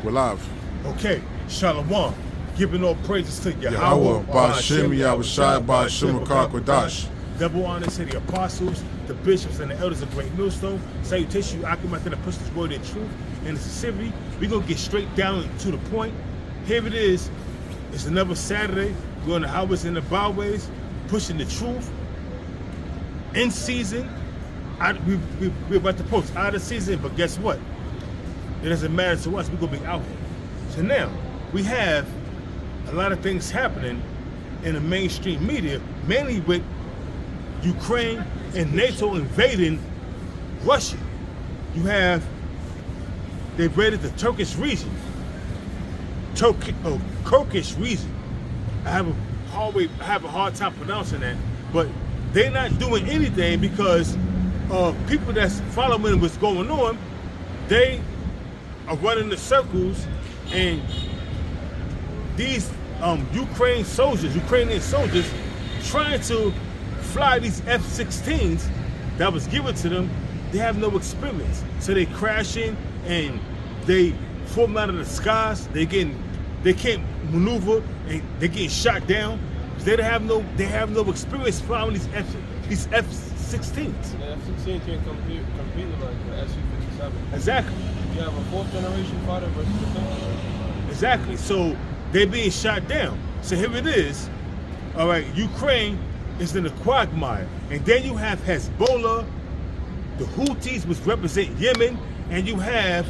We're live. Okay, Shalom. Giving all praises to Yahweh, Ba'ashem, Yahushai, Ba'ashem, Kwadash. Double honor to the apostles, the bishops, and the elders of Great Millstone. Salutation, you Akim, to the pushes word in truth and the sincerity. We're going to get straight down to the point. Here it is. It's another Saturday. We're on the highways and the byways, pushing the truth. In season. We're about to post out of season, but guess what? It doesn't matter to us. We're going to be out here. So now, we have a lot of things happening in the mainstream media, mainly with Ukraine and NATO invading Russia. You have, they've raided the Turkish region, Turkish region. I have a hard time pronouncing that, but they're not doing anything because people that's following what's going on, they are running the circles, and these Ukrainian soldiers trying to fly these F-16s that was given to them, they have no experience. So they crashing and they fall out of the skies. They can't maneuver and they're getting shot down. They have no experience flying these F-16s. The F-16 can't compete like the Su-57. Exactly. You have a fourth generation fighter versus the fifth. Exactly. So they're being shot down. So here it is. All right, Ukraine is in the quagmire, and then you have Hezbollah, the Houthis, which represent Yemen, and you have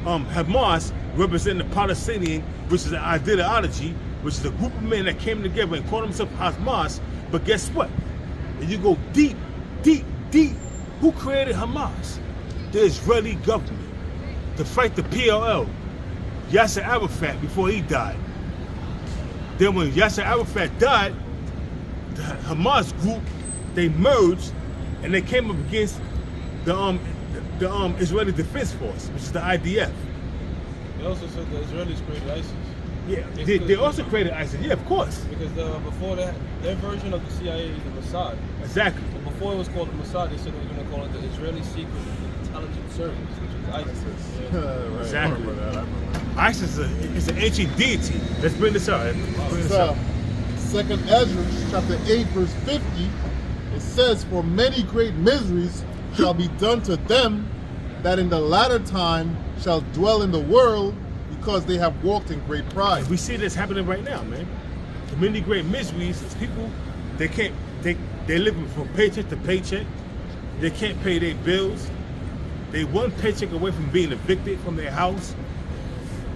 Hamas representing the Palestinian, which is an ideology, which is a group of men that came together and called themselves Hamas. But guess what? When you go deep, who created Hamas? The Israeli government to fight the PLL, Yasser Arafat, before he died. Then when Yasser Arafat died, the Hamas group, they merged and they came up against the Israeli Defense Force, which is the IDF. They also said the Israelis created ISIS. Yeah, they also created ISIS. Yeah, of course. Because before that, their version of the CIA is the Mossad. Exactly. So before it was called the Mossad, they said they were going to call it the Israeli Secret Intelligence Service, which is ISIS. Yeah. Right. Exactly. ISIS is an ancient deity. Let's bring this out. Second Ezra, chapter 8, verse 50, it says, "For many great miseries shall be done to them that in the latter time shall dwell in the world, because they have walked in great pride." We see this happening right now, man. The many great miseries is people, they're living from paycheck to paycheck. They can't pay their bills. They one paycheck away from being evicted from their house.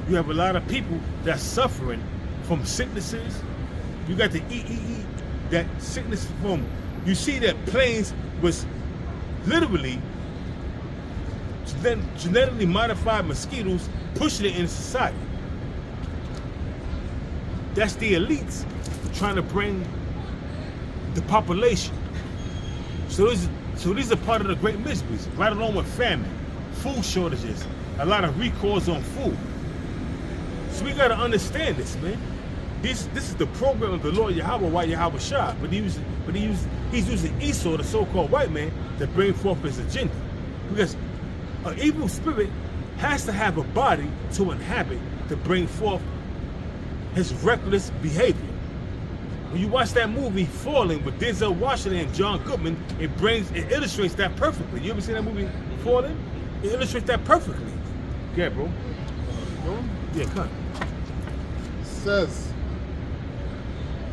You have a lot of people that's suffering from sicknesses. You got the that sickness from, you see that planes was literally genetically modified mosquitoes pushing it in society. That's the elites trying to bring the population. So these are part of the great miseries, right along with famine, food shortages, a lot of recalls on food. So we gotta understand this, man. This is the program of the Lord Yahweh, why Yahweh Shah, but he's using Esau, the so-called white man, to bring forth his agenda. Because an evil spirit has to have a body to inhabit to bring forth his reckless behavior. When you watch that movie Falling with Denzel Washington and John Goodman, it illustrates that perfectly. You ever seen that movie Falling? It illustrates that perfectly. Yeah, bro. Yeah, cut. It says,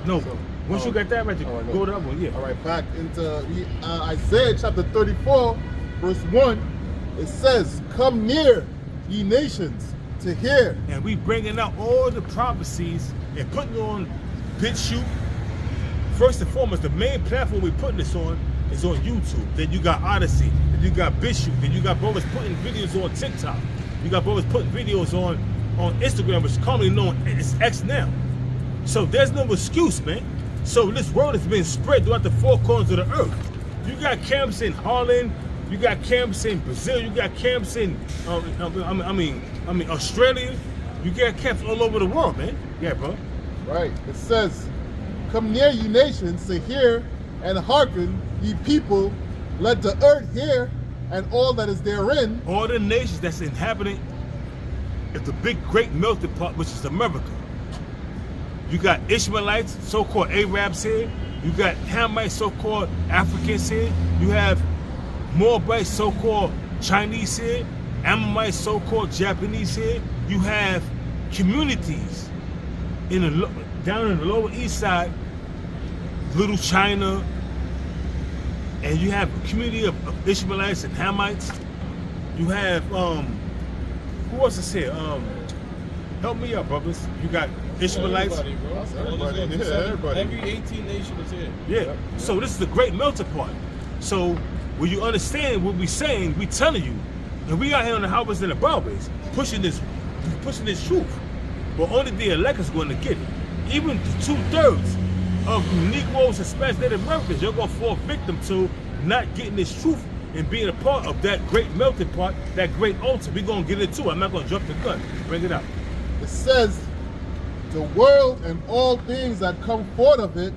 no, once you got that right, go to that one, yeah. All right, back into Isaiah chapter 34, verse 1. It says, "Come near, ye nations, to hear." And we bringing out all the prophecies and putting on BitChute. First and foremost, the main platform we putting this on is on YouTube. Then you got Odyssey. Then you got BitChute. Then you got brothers putting videos on TikTok. You got brothers putting videos on Instagram, which is commonly known as X now. So there's no excuse, man. So this world has been spread throughout the four corners of the earth. You got camps in Holland. You got camps in Brazil. You got camps in, Australia. You got camps all over the world, man. Yeah, bro. Right. It says, "Come near, ye nations, to hear, and hearken, ye people. Let the earth hear, and all that is therein." All the nations that's inhabiting is the big great melting pot, which is America. You got Ishmaelites, so-called Arabs here. You got Hamites, so-called Africans here. You have Moabites, so-called Chinese here. Ammonites, so-called Japanese here. You have communities down in the Lower East Side, Little China, and you have a community of Ishmaelites and Hamites. You have who else is here? Help me out, brothers. You got Ishmaelites. Everybody, bro. Everybody, All these yeah, everybody. Every 18 nations is here. Yeah. So this is the great melting pot. So when you understand what we're saying, we telling you, and we out here on the highways and the byways pushing this truth. But only the elect is going to get it. Even 2/3 of Negroes, Hispanics, Native Americans, you're going to fall victim to not getting this truth and being a part of that great melting pot, that great altar. We're going to get it too. I'm not going to jump the gun. Bring it out. It says, the world and all things that come forth of it,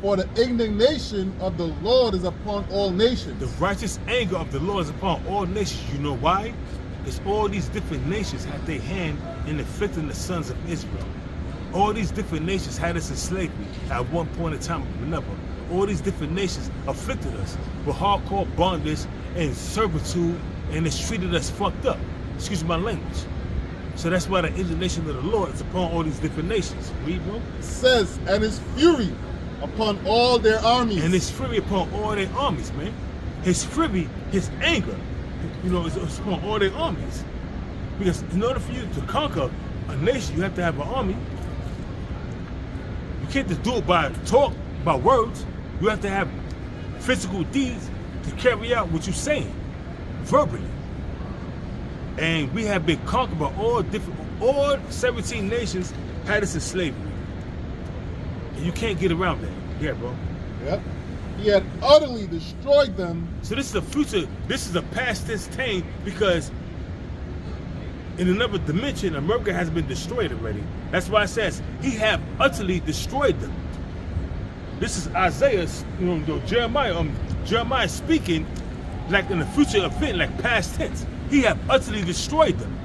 for the indignation of the Lord is upon all nations. The righteous anger of the Lord is upon all nations. You know why? Because all these different nations had their hand in afflicting the sons of Israel. All these different nations had us in slavery at one point in time or another. All these different nations afflicted us with hardcore bondage and servitude, and it's treated us fucked up. Excuse my language. So that's why the indignation of the Lord is upon all these different nations. Read, bro. It says, and his fury upon all their armies. And his fury upon all their armies, man. His fury, his anger, is upon all their armies. Because in order for you to conquer a nation, you have to have an army. You can't just do it by talk, by words. You have to have physical deeds to carry out what you're saying, verbally. And we have been conquered by all 17 nations had us in slavery. And you can't get around that. Yeah, bro. Yep. He had utterly destroyed them. So this is a future, this is a past tense thing, because in another dimension, America has been destroyed already. That's why it says he have utterly destroyed them. This is Isaiah, Jeremiah speaking like in a future event, like past tense. He have utterly destroyed them.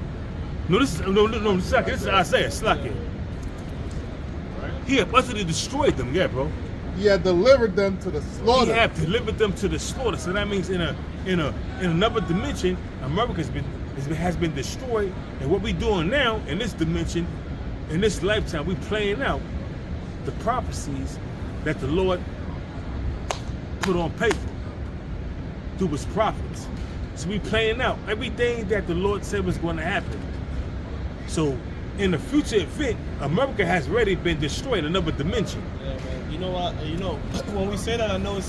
This is Isaiah, Slack. He have utterly destroyed them, yeah, bro. He had delivered them to the slaughter. He have delivered them to the slaughter. So that means in another dimension, America has been destroyed. And what we doing now in this dimension, in this lifetime, we playing out the prophecies that the Lord put on paper through his prophets. So we playing out everything that the Lord said was going to happen. So in the future event, America has already been destroyed in another dimension. Yeah, man. You know what? When we say that, I know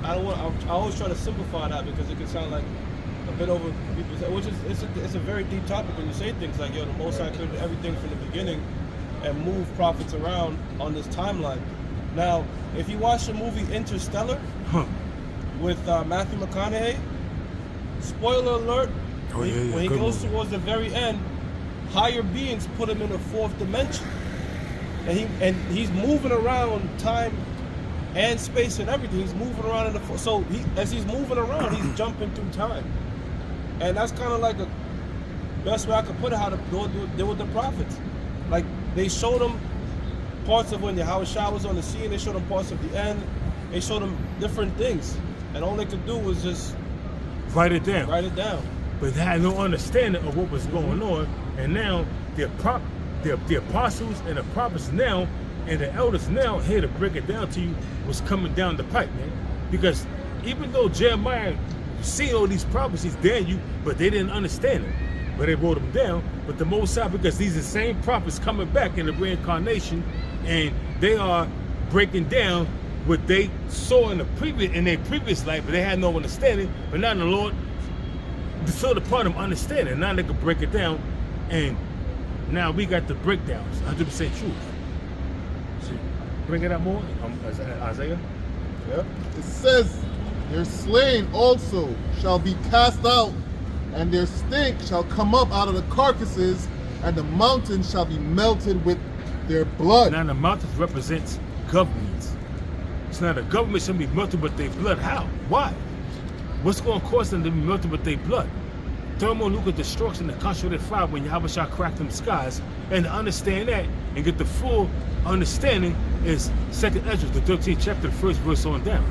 I always try to simplify that because it can sound like a bit over people's head, which is it's a very deep topic when you say things like, yo, the Most High created everything from the beginning and move prophets around on this timeline. Now, if you watch the movie Interstellar with Matthew McConaughey, spoiler alert, when he goes towards the very end, higher beings put him in a fourth dimension, and he's moving around time and space and everything. He's moving around in the so as he's moving around, he's jumping through time, and that's kind of like the best way I could put it. How to deal with the prophets, like they showed him parts of when Yahushua was on the scene. They showed him parts of the end. They showed him different things, and all they could do was just write it down. But they had no understanding of what was going on. And now the apostles and the prophets now and the elders now here to break it down to you what's coming down the pipe, man. Because even though Jeremiah seen all these prophecies Daniel, but they didn't understand them. But they wrote them down. But the Most High, because these are the same prophets coming back in the reincarnation, and they are breaking down what they saw in their previous life, but they had no understanding. But now the Lord bestowed upon them understanding. Now they can break it down, and now we got the breakdowns, 100% truth. So, bring it up more, Isaiah. Yep. It says, their slain also shall be cast out, and their stink shall come up out of the carcasses, and the mountains shall be melted with their blood. Now the mountains represents governments. So now the government should be melted with their blood. How? Why? What's going to cause them to be melted with their blood? thermonuclear destruction and concentrated fire when Yahushua cracked them skies. And to understand that and get the full understanding is 2nd Ezra, the 13th chapter, the first verse on down.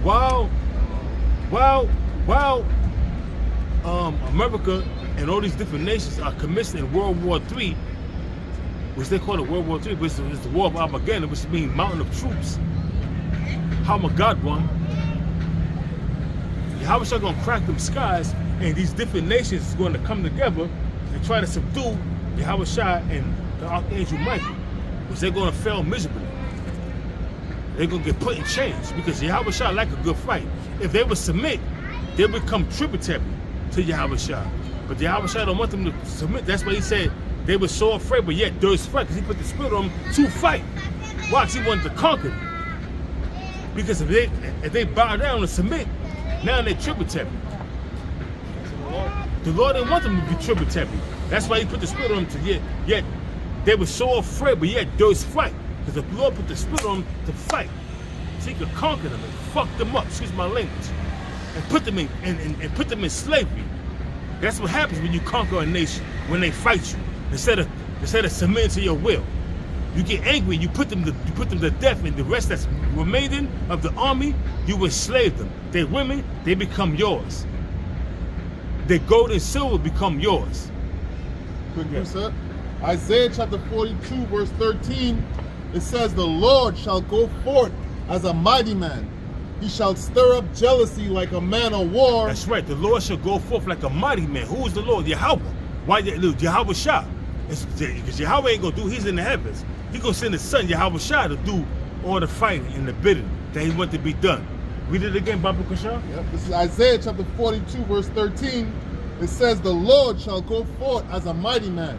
While America and all these different nations are commissioned in World War III, which they call it World War III, but it's the War of Armageddon, which means mountain of troops. Hamagad Yahushua gonna crack them skies, and these different nations is going to come together and try to subdue Yahushua and the Archangel Michael, which they're going to fail miserably. They're going to get put in chains because Yahushua like a good fight. If they would submit, they become tributary to Yahushua. But Yahushua don't want them to submit. That's why he said they were so afraid, but yet durst fight, because he put the spirit on them to fight. Why? Because he wanted to conquer them. Because if they bow down and submit, now they're tributary. The Lord didn't want them to be tributary. That's why he put the spirit on them to yet they were so afraid, but yet durst fight. Because the Lord put the spirit on them to fight. So he could conquer them and fuck them up, excuse my language, and put them in slavery. That's what happens when you conquer a nation, when they fight you. Instead of submitting to your will. You get angry, you put them to death, and the rest that's remaining of the army, you enslave them. Their women, they become yours. Their gold and silver become yours. Quick reset. Isaiah chapter 42, verse 13, it says, the Lord shall go forth as a mighty man. He shall stir up jealousy like a man of war. That's right. The Lord shall go forth like a mighty man. Who is the Lord? Yahweh. Why Yahushua? Because Yahweh ain't going to do, he's in the heavens. He's going to send his son, Yahushua, to do all the fighting and the bidding that he want to be done. Read it again, Baba Kasha. Yep. This is Isaiah chapter 42, verse 13. It says, the Lord shall go forth as a mighty man.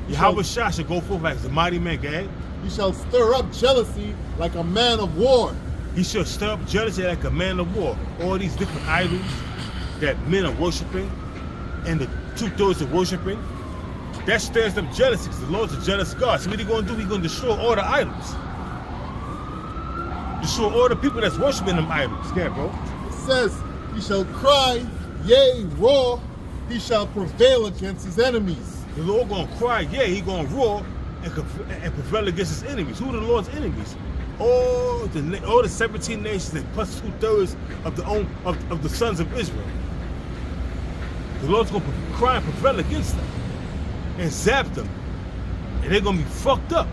Yahushua shall go forth as a mighty man, God. He shall stir up jealousy like a man of war. He shall stir up jealousy like a man of war. All these different idols that men are worshiping and the 2/3 are worshiping, that stirs up jealousy because the Lord's a jealous God. So what he going to do? He's going to destroy all the idols. Destroy all the people that's worshiping them idols. Yeah, bro. It says, he shall cry, yea, roar. He shall prevail against his enemies. The Lord going to cry, yeah, he going to roar and prevail against his enemies. Who are the Lord's enemies? All the 17 nations and plus 2/3 of the sons of Israel. The Lord's going to cry and prevail against them and zap them, and they're going to be fucked up.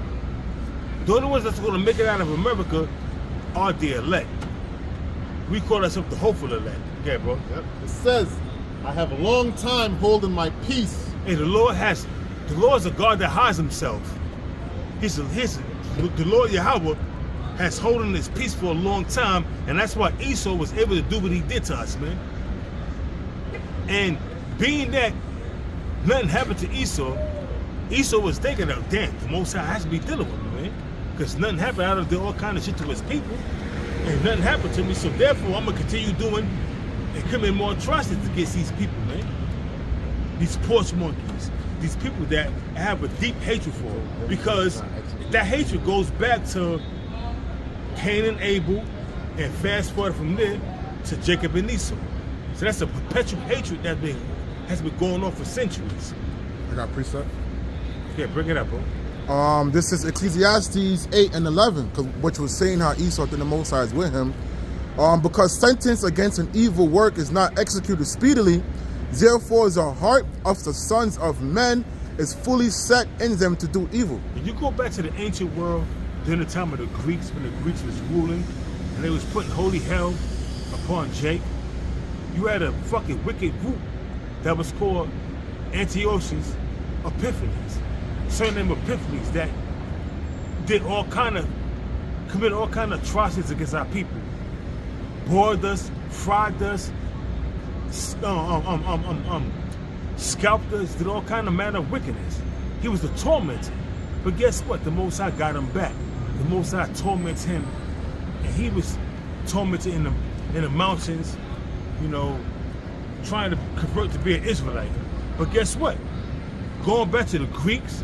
The only ones that's going to make it out of America are the elect. We call ourselves the hopeful elect. Okay, bro. Yep. It says, I have a long time holding my peace. Hey, the Lord is a God that hides himself. The Lord Yahweh has holding his peace for a long time, and that's why Esau was able to do what he did to us, man. And being that nothing happened to Esau was thinking, damn, the Most High has to be dealing with me, man. Because nothing happened. I did all kind of shit to his people, and nothing happened to me. So therefore, I'm gonna continue doing and committing more atrocities against these people, man. These porch monkeys, these people that I have a deep hatred for, because that hatred goes back to Cain and Abel, and fast forward from there to Jacob and Esau. So that's a perpetual hatred that has been going on for centuries. I got precept. Yeah, bring it up, bro. This is Ecclesiastes 8 and 11, which was saying how Esau through the Most High is with him. Because sentence against an evil work is not executed speedily, therefore the heart of the sons of men is fully set in them to do evil. If you go back to the ancient world during the time of the Greeks, when the Greeks was ruling and they was putting holy hell upon Jake, you had a fucking wicked group that was called Antiochus Epiphanes, surname Epiphanes, that committed all kind of atrocities against our people. Boiled us, fried us, scalped us, did all kind of manner of wickedness. He was the tormentor. But guess what? The Most High got him back. The Most High tormented him, and he was tormented in the mountains, you know, trying to convert to be an Israelite. But guess what? Going back to the Greeks,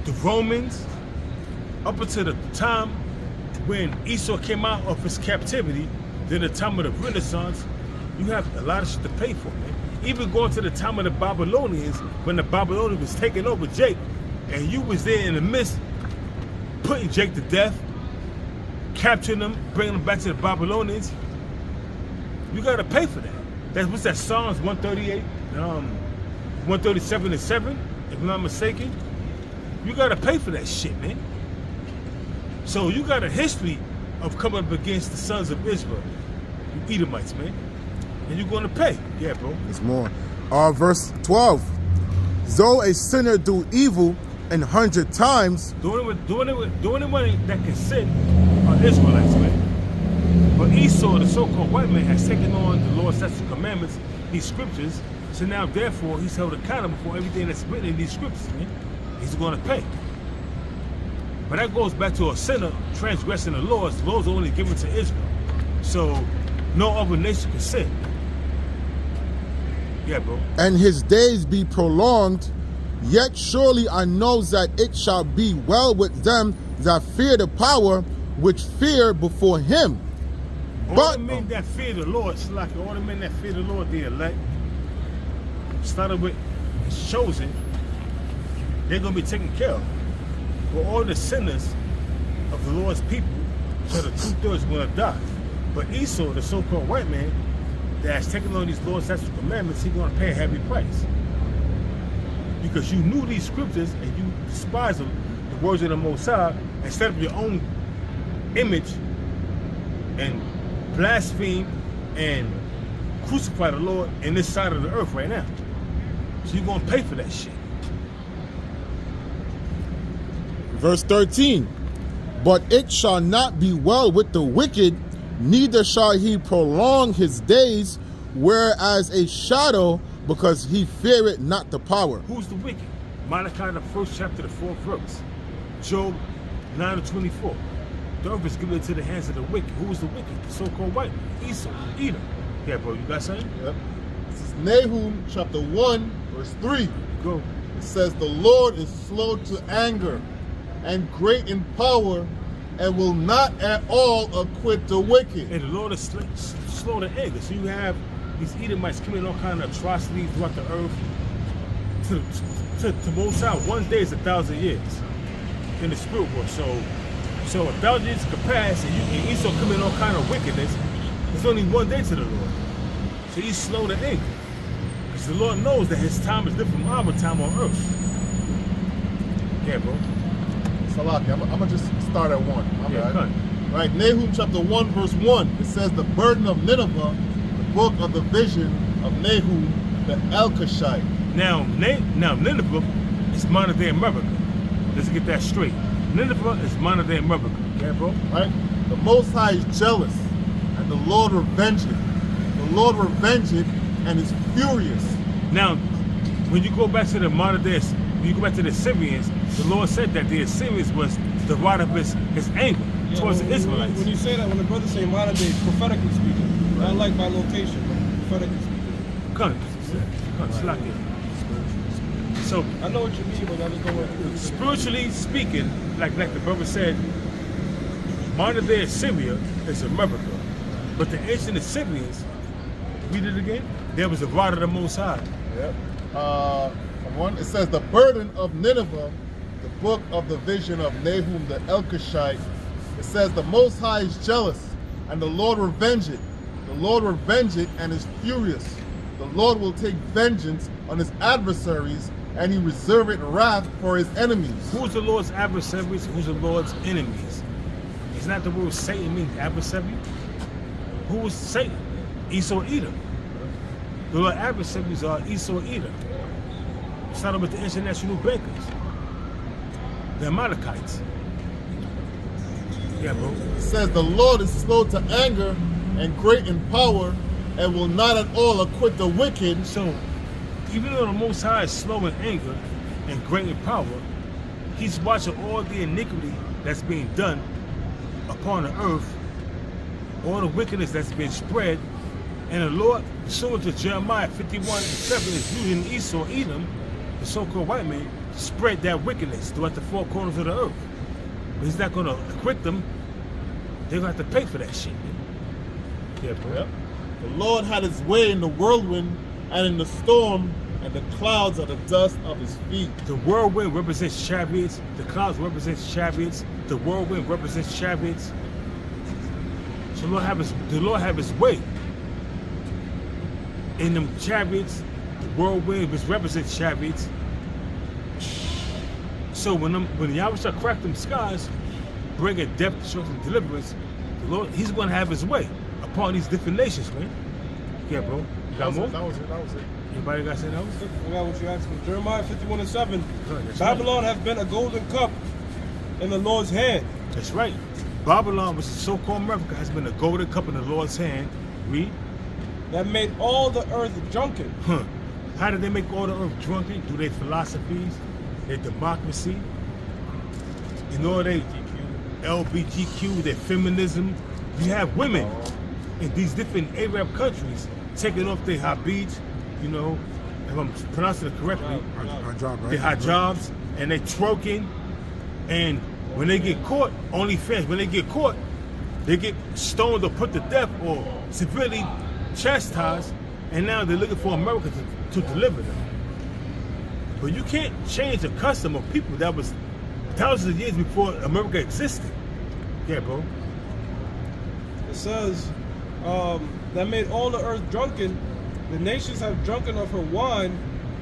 the Romans, up until the time when Esau came out of his captivity, then the time of the Renaissance, you have a lot of shit to pay for, man. even going to the time of the Babylonians, when the Babylonians was taking over Jake, and you was there in the midst, putting Jake to death, capturing him, bringing him back to the Babylonians, you got to pay for that. That's what's that Psalms 138, 137 and 7, if I'm not mistaken. You got to pay for that shit, man. So you got a history of coming up against the sons of Israel, you Edomites, man. And you're going to pay. Yeah, bro. There's more. Verse 12. Though a sinner do evil 100 times, Doing it when that can sin are Israelites, man. But Esau, the so-called white man, has taken on the Lord's statutes and commandments, these scriptures. So now, therefore, he's held accountable for everything that's written in these scriptures, man. He's going to pay. But that goes back to a sinner transgressing the laws. The laws are only given to Israel. So no other nation can sin. Yeah, bro. and his days be prolonged, yet surely I know that it shall be well with them that fear the power, which fear before him. All But the men that fear the Lord, it's like all the men that fear the Lord, the elect, started with his chosen, they're going to be taken care of. But all the sinners of the Lord's people, so the 2/3 are going to die. But Esau, the so-called white man, that has taken on these Lord's statutes and commandments, he's going to pay a heavy price. Because you knew these scriptures and you despised them, the words of the Most High, and set up your own image and blaspheme and crucify the Lord in this side of the earth right now. So you're going to pay for that shit. verse 13. But it shall not be well with the wicked, neither shall he prolong his days, whereas a shadow, because he feareth not the power. Who's the wicked? Malachi, the 1st chapter, the 4th verse. Job 9:24. The earth is given into the hands of the wicked. Who is the wicked? The so-called white man, Esau, Edom. Yeah, bro, you got something? Yep. This is Nahum chapter 1, verse 3. Go. It says, the Lord is slow to anger and great in power, and will not at all acquit the wicked. And the Lord is slow to anger. So you have these Edomites committing all kind of atrocities throughout the earth. To Most High, one day is 1,000 years in the spirit world. So 1,000 years could pass, and Esau committing all kind of wickedness. It's only one day to the Lord. So he's slow to anger. Because the Lord knows that his time is different from our time on earth. Yeah, bro. Salaki, I'm going to just start at 1. Yeah, cut. Right, Nahum chapter 1, verse 1. It says, the burden of Nineveh, the book of the vision of Nahum, the Elkoshite. Now Nineveh is modern day America. Let's get that straight. Nineveh is modern day America. Yeah, bro? Right? The Most High is jealous, and the Lord revengeth. The Lord revengeth and is furious. Now, when you go back to the modern day, when you go back to the Assyrians, the Lord said that the Assyrians was the rod of his anger towards the Israelites. When you say that, when the brothers say modern day, prophetically speaking, not like by location, but prophetically speaking. Come, slack it. So, I know what you mean, but I just don't want to. spiritually speaking, like the brother said, modern day Assyria is America. But the ancient Assyrians, read it again, there was a rod of the Most High. Yep. It says, the burden of Nineveh, the book of the vision of Nahum the Elkoshite. It says, the Most High is jealous, and the Lord revengeth. The Lord revengeth and is furious. The Lord will take vengeance on his adversaries, and he reserveth wrath for his enemies. Who's the Lord's adversaries? Who's the Lord's enemies? It's not the word Satan means adversary. Who was Satan? Esau, Edom. The Lord's adversaries are Esau, Edom. Started with the international bankers, the Amalekites. Yeah, bro. It says, the Lord is slow to anger and great in power, and will not at all acquit the wicked. So, even though the Most High is slow in anger and great in power, he's watching all the iniquity that's being done upon the earth, all the wickedness that's been spread, and the Lord, similar to Jeremiah 51:7, is using Esau, Edom, the so-called white man, to spread that wickedness throughout the four corners of the earth. But he's not going to acquit them. They're going to have to pay for that shit, man. Yeah, bro. Yep. The Lord had his way in the whirlwind and in the storm, and the clouds are the dust of his feet. The whirlwind represents chariots. The clouds represents chariots. The whirlwind represents chariots. So the Lord have his way. In them chariots, the whirlwind which represents chariots. So when Yahweh shall crack them skies, bring a death, destruction, deliverance, the Lord, he's going to have his way upon these different nations, man. Yeah, bro. You got more? That was it. Anybody got something else? I got what you asked me. Jeremiah 51:7. That's Babylon has been a golden cup in the Lord's hand. That's right. Babylon, which is so-called America, has been a golden cup in the Lord's hand. Read. That made all the earth drunken. Huh. How did they make all the earth drunken? Through their philosophies, their democracy, their LBGQ, their feminism. You have women in these different Arab countries taking off their hijabs, you know, if I'm pronouncing it correctly, Hijab, right? their hijabs, and they twerking. And when they get caught, OnlyFans, when they get caught, they get stoned or put to death or severely chastised, and now they're looking for America to deliver them. But you can't change the custom of people that was thousands of years before America existed. Yeah, bro. It says, that made all the earth drunken. The nations have drunken of her wine,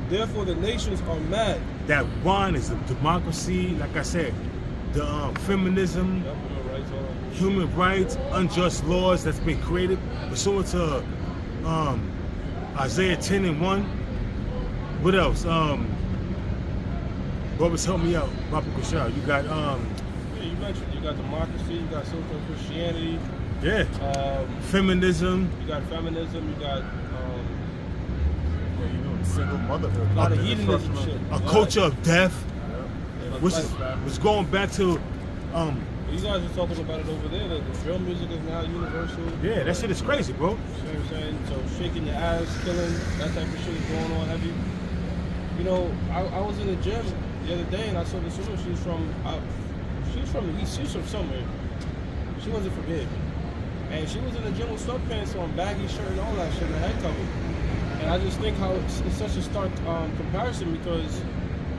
therefore the nations are mad. That wine is the democracy, like I said, the feminism, human rights, unjust laws that's been created pursuant to Isaiah 10:1. What else? Brothers, help me out. Papa Kushal. You got Yeah, you mentioned you got democracy, you got social Christianity, feminism. you got feminism, you got Single motherhood. a lot of hedonism shit. A culture of death, Yeah, which like, was going back to you guys were talking about it over there, that the drill music is now universal. yeah, that shit is crazy, bro. You know what I'm saying? So shaking your ass, killing, that type of shit is going on heavy. You know, I was in the gym the other day and I saw this woman. She was from the East. She was from somewhere. She wasn't from here. And she was in the gym with sweatpants on, baggy shirt and all that shit, and a head cover. And I just think how it's such a stark comparison, because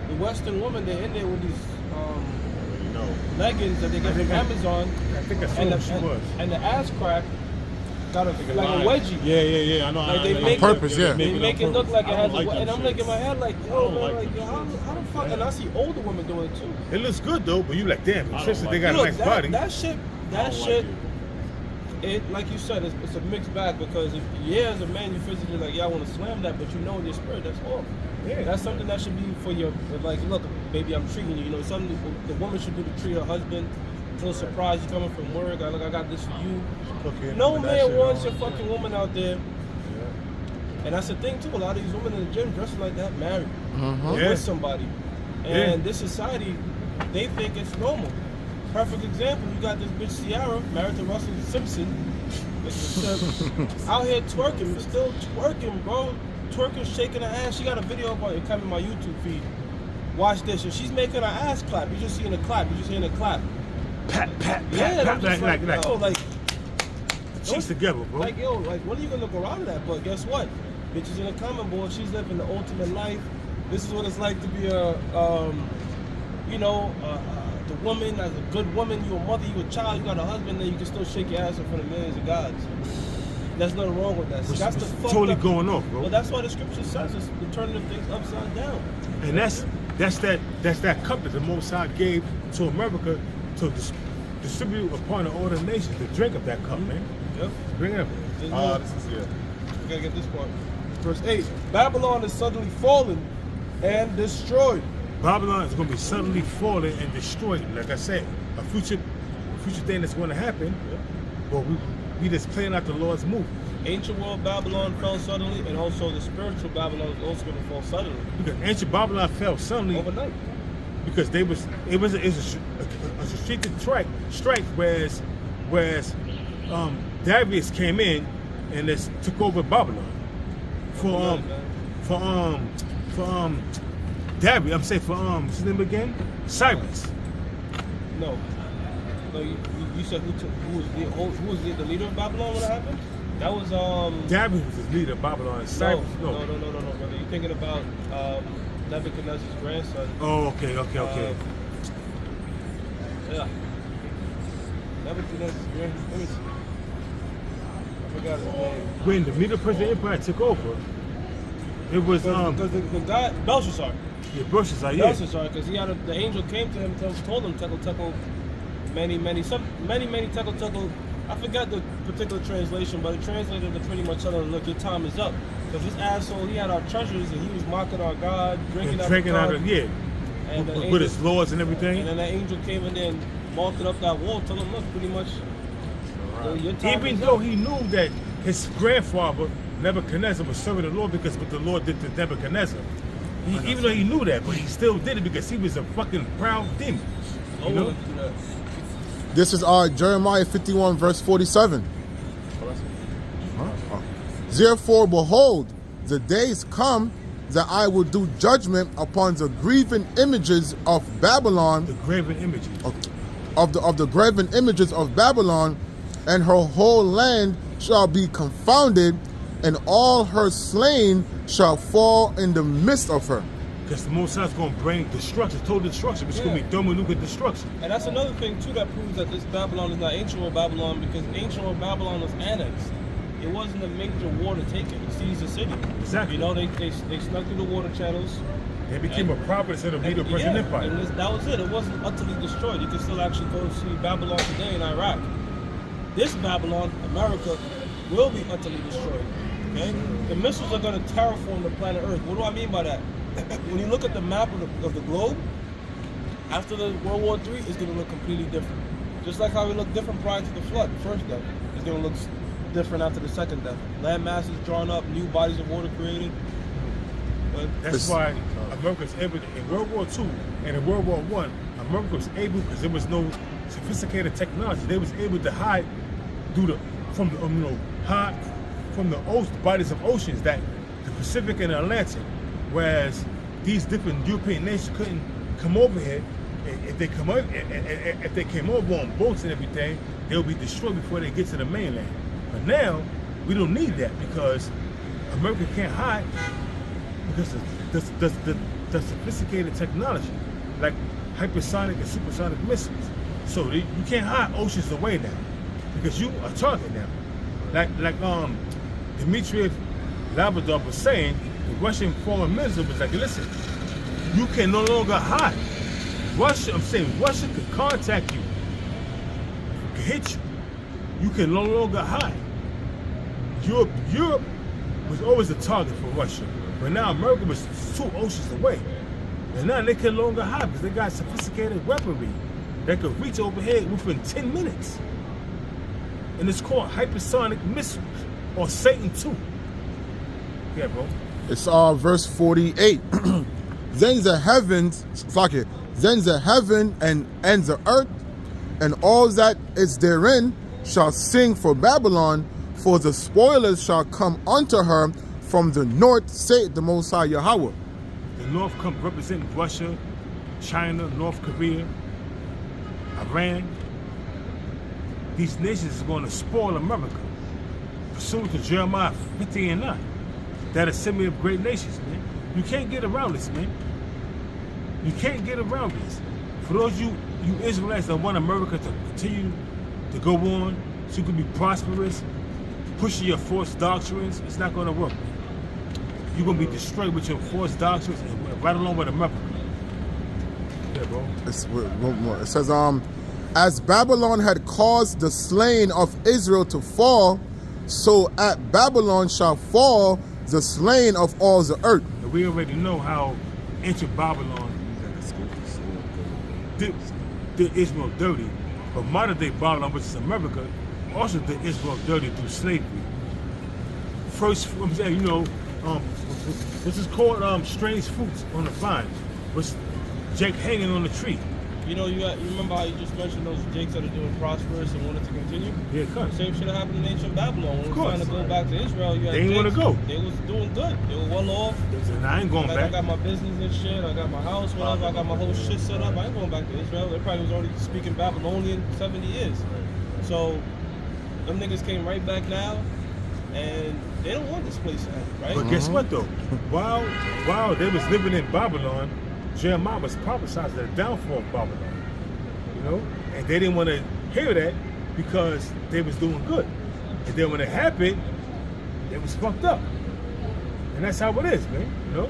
the Western woman, they're in there with these leggings that they get from Amazon, I think I saw and who she was. the ass crack got a wedgie. Yeah. I know. Like they On make purpose, yeah. They make it look like it has like a, and them I'm like in my head like, yo, don't man, like like, them yo, how the fuck? And I see older women doing it too. It looks good though, but you like, damn, I Tristan, don't they like got a Look, nice body. that shit, it, like you said, it's a mixed bag, because if, as a man, you physically like, yeah, I want to slam that, but you know in your spirit, that's off. Yeah. That's something that should be for your, like, look, baby, I'm treating you. You know, something the woman should do to treat her husband. A little surprise, you coming from work, I got this for you. No man wants your fucking woman out there. And that's the thing too, a lot of these women in the gym dressing like that, married, Yeah. with somebody. And this society, they think it's normal. Perfect example, you got this bitch Ciara, married to Russell Simpson, out here twerking, still twerking, bro. Twerking, shaking her ass. She got a video about it coming in my YouTube feed. Watch this. And she's making her ass clap. You just seeing a clap. You just hearing a clap. Pat, Yeah, pat, I'm just like, yo, like, cheeks together, bro. like, yo, like, when are you gonna look around at that? But guess what? Bitches in the comment board, she's living the ultimate life. This is what it's like to be the woman, as a good woman, you a mother, you a child, you got a husband, then you can still shake your ass in front of millions of gods. There's nothing wrong with that. See, that's the fucked totally up, going off, bro. Well, that's why the scripture says it's the turning of things upside down. And that's that cup that the Most High gave to America to distribute upon all the nations to drink of that cup, man. Yep. Bring it up. There's This is it. we gotta get this part. Verse 8. Babylon is suddenly fallen and destroyed. Babylon is going to be suddenly fallen and destroyed. Like I said, a future thing that's going to happen. But we just playing out the Lord's movie. Ancient world Babylon fell suddenly, and also the spiritual Babylon is also going to fall suddenly. Because ancient Babylon fell suddenly Overnight. because it was a strategic strike, whereas Darius came in and just took over Babylon for Darius. I'm saying for what's his name again? Cyrus. No, you said who was the leader of Babylon when it happened? That was Darius was the leader of Babylon. no, Cyrus, no, brother. You're thinking about Nebuchadnezzar's grandson. Oh, okay. Yeah. Nebuchadnezzar's grandson. Let me see. I forgot his name. When the Medo-Persian Empire took over, it was Because the guy Belshazzar. yeah, Belshazzar, yeah. Belshazzar, because the angel came to him, told him tekel, many tekel. I forgot the particular translation, but it translated to pretty much telling him, look, your time is up. Because this asshole, he had our treasures and he was mocking our God, drinking out of yeah, and with his laws and everything. And then that angel came and then marked up that wall, told him, look, pretty much. Your time Even is though up. he knew that his grandfather Nebuchadnezzar was serving the Lord because what the Lord did to Nebuchadnezzar. Even though he knew that, but he still did it because he was a fucking proud demon. You know? This is Jeremiah 51 verse 47. Therefore, behold, the days come that I will do judgment upon the graven images of Babylon, The graven images. of the graven images of Babylon, and her whole land shall be confounded, and all her slain shall fall in the midst of her. Because the Most High is going to bring destruction, total destruction. It's going to be thermonuclear destruction. And that's another thing too that proves that this Babylon is not ancient world Babylon, because ancient world Babylon was annexed. It wasn't a major war to take it. It seized the city. Exactly. You know, they snuck through the water channels. They became a province of the Medo-Persian Empire. And that was it. It wasn't utterly destroyed. You can still actually go see Babylon today in Iraq. This Babylon, America, will be utterly destroyed. Okay? The missiles are going to terraform the planet Earth. What do I mean by that? When you look at the map of the globe, after the World War III, it's going to look completely different. Just like how it looked different prior to the flood, the first death. It's going to look different after the second death. Land masses drawn up, new bodies of water created. But That's why America's able to, in World War II and in World War I, America was able, because there was no sophisticated technology, they was able to hide from the bodies of oceans, that the Pacific and the Atlantic, whereas these different European nations couldn't come over here. If they came over on boats and everything, they'll be destroyed before they get to the mainland. But now we don't need that, because America can't hide because the sophisticated technology, like hypersonic and supersonic missiles. So you can't hide oceans away now, because you are target now. Like Dmitry Labrador was saying, the Russian foreign minister was like, listen, you can no longer hide. Russia could contact you, could hit you. You can no longer hide. Europe was always a target for Russia, but now America was 2 oceans away. And now they can no longer hide because they got sophisticated weaponry that could reach over here within 10 minutes. And it's called hypersonic missiles, or Satan 2. Yeah, bro. It's verse 48. Then the heaven and the earth and all that is therein shall sing for Babylon, for the spoilers shall come unto her from the north, saith the Most High Yahweh. The north come representing Russia, China, North Korea, Iran. These nations are going to spoil America, pursuant to Jeremiah 50:9. That assembly of great nations, man. You can't get around this, man. You can't get around this. For those you Israelites that want America to continue to go on, so you can be prosperous, pushing your false doctrines, it's not going to work. You're going to be destroyed with your false doctrines, and right along with America. Yeah, bro. It says, as Babylon had caused the slain of Israel to fall, so at Babylon shall fall the slain of all the earth. And we already know how ancient Babylon did Israel dirty, but modern day Babylon, which is America, also did Israel dirty through slavery. First, I'm saying, this is called strange fruits on the vine, which Jake hanging on the tree. you remember how you just mentioned those jakes that are doing prosperous and wanted to continue? Yeah, cut. Same shit happened in ancient Babylon. When we were trying to go back to Israel, you had They didn't want to go. They was doing good. They were well off. And I ain't going Like, back. I got my business and shit. I got my house, whatever. I got my whole shit set up. I ain't going back to Israel. They probably was already speaking Babylonian 70 years. So them niggas came right back now. and they don't want this place to end, right? But guess what though? While they was living in Babylon, Jeremiah was prophesying the downfall of Babylon. You know? And they didn't want to hear that because they was doing good. And then when it happened, it was fucked up. And that's how it is, man. You know?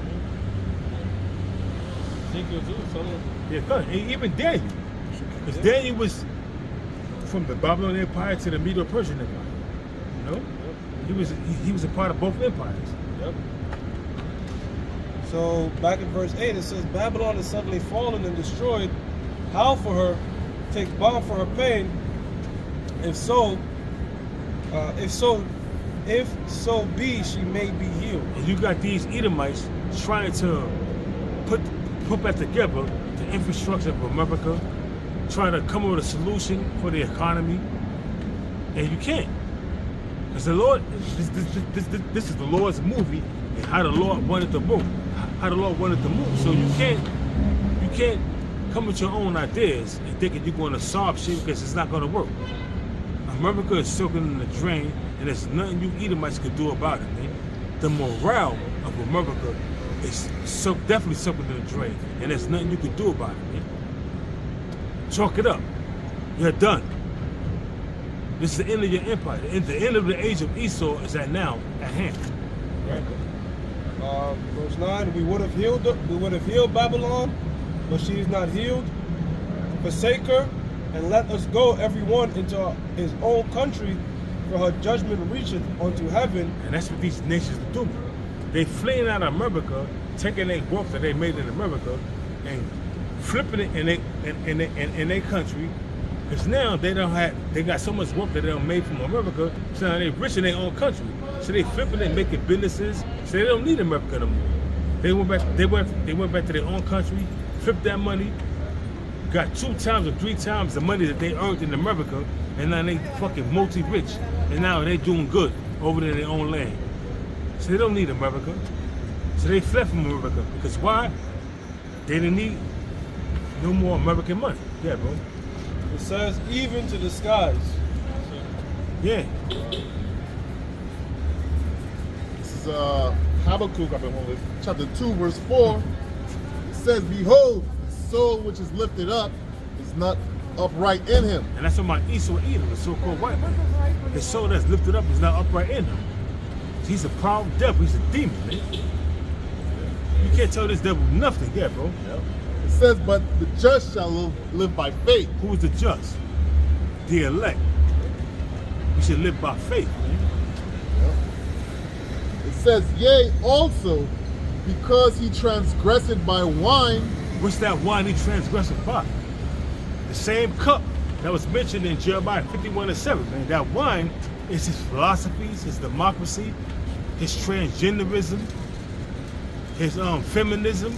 Ezekiel too, so Yeah, and even Daniel. Because Daniel was from the Babylonian Empire to the Medo-Persian Empire. You know? He was a part of both empires. Yep. So back in verse 8 it says, Babylon is suddenly fallen and destroyed. Howl for her, take balm for her pain. If so be she may be healed. And you got these Edomites trying to put back together the infrastructure of America, trying to come up with a solution for the economy, and you can't. Because the Lord, this is the Lord's movie, and how the Lord wanted to move. How the Lord wanted to move. So you can't come with your own ideas and thinking you're going to solve shit because it's not going to work. America is soaking in the drain, and there's nothing you Edomites can do about it, man. The morale of America is definitely soaking in the drain, and there's nothing you can do about it, man. Chalk it up. You're done. This is the end of your empire. The end of the age of Esau is at hand. Right. Verse 9, we would have healed Babylon, but she is not healed. Forsake her, and let us go everyone into his own country, for her judgment reacheth unto heaven. And that's what these nations do. They fleeing out of America, taking their wealth that they made in America, and flipping it in their country. Because now they got so much wealth that they don't made from America, so now they rich in their own country. So they flipping it, making businesses, so they don't need America no more. They went back to their own country, flipped that money, got 2 times or 3 times the money that they earned in America, and now they fucking multi-rich, and now they doing good over in their own land. So they don't need America. So they fled from America, because why? They didn't need no more American money. Yeah, bro. It says, even to the skies. Yeah. This is Habakkuk, I've been holding it, chapter 2, verse 4. It says, behold, the soul which is lifted up is not upright in him. And that's what my Esau Edom, the so-called white man. His soul that's lifted up is not upright in him. He's a proud devil. He's a demon, man. You can't tell this devil nothing, yeah, bro. Yep. It says, but the just shall live by faith. Who is the just? The elect. We should live by faith, man. Yep. It says, yea, also, because he transgressed by wine. What's that wine he transgressed by? The same cup that was mentioned in Jeremiah 51:7, man. That wine is his philosophies, his democracy, his transgenderism, his feminism,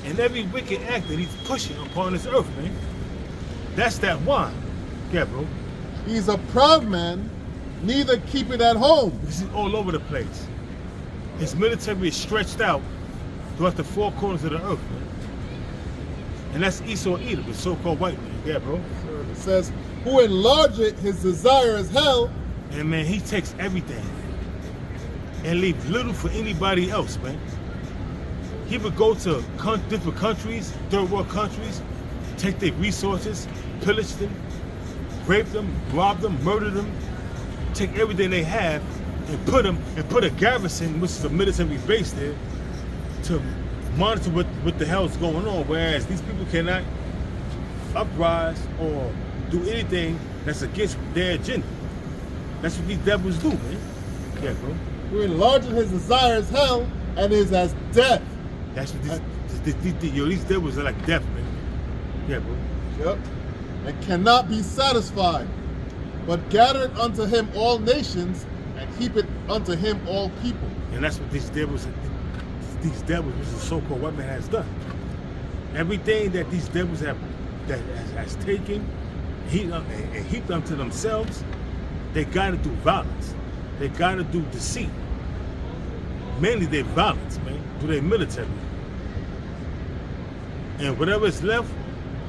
and every wicked act that he's pushing upon this earth, man. That's that wine. Yeah, bro. He's a proud man, neither keep it at home. This is all over the place. His military is stretched out throughout the 4 corners of the earth, man. And that's Esau Edom, the so-called white man. Yeah, bro. It says, who enlargeth his desire as hell. And man, he takes everything and leaves little for anybody else, man. He would go to different countries, third world countries, take their resources, pillage them, rape them, rob them, murder them, take everything they have and put a garrison, which is a military base there, to monitor what the hell is going on. Whereas these people cannot uprise or do anything that's against their agenda. That's what these devils do, man. Yeah, bro. Who enlargeth his desire as hell and is as death. That's what these devils are like death, man. Yeah, bro. Yep. And cannot be satisfied, but gathereth unto him all nations, and heapeth unto him all people. And that's what these devils, which is the so-called white man, has done. Everything that these devils has taken, and heaped unto themselves, they got to do violence. They got to do deceit. Mainly their violence, man, through their military. And whatever is left,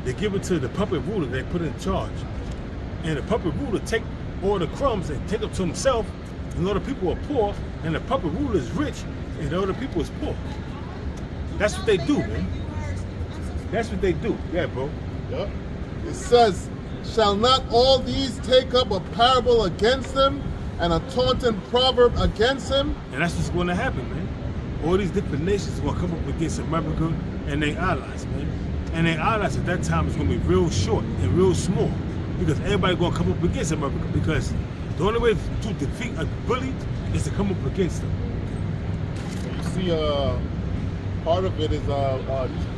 they give it to the puppet ruler they put in charge. And the puppet ruler take all the crumbs and take them to himself and all the people are poor, and the puppet ruler is rich, and all the people is poor. That's what they do, man. That's what they do. Yeah, bro. Yep. It says, shall not all these take up a parable against him and a taunting proverb against him? And that's what's going to happen, man. All these different nations are going to come up against America and their allies, man. And their allies at that time is going to be real short and real small, because everybody going to come up against America, because the only way to defeat a bully is to come up against them. You see, part of it is these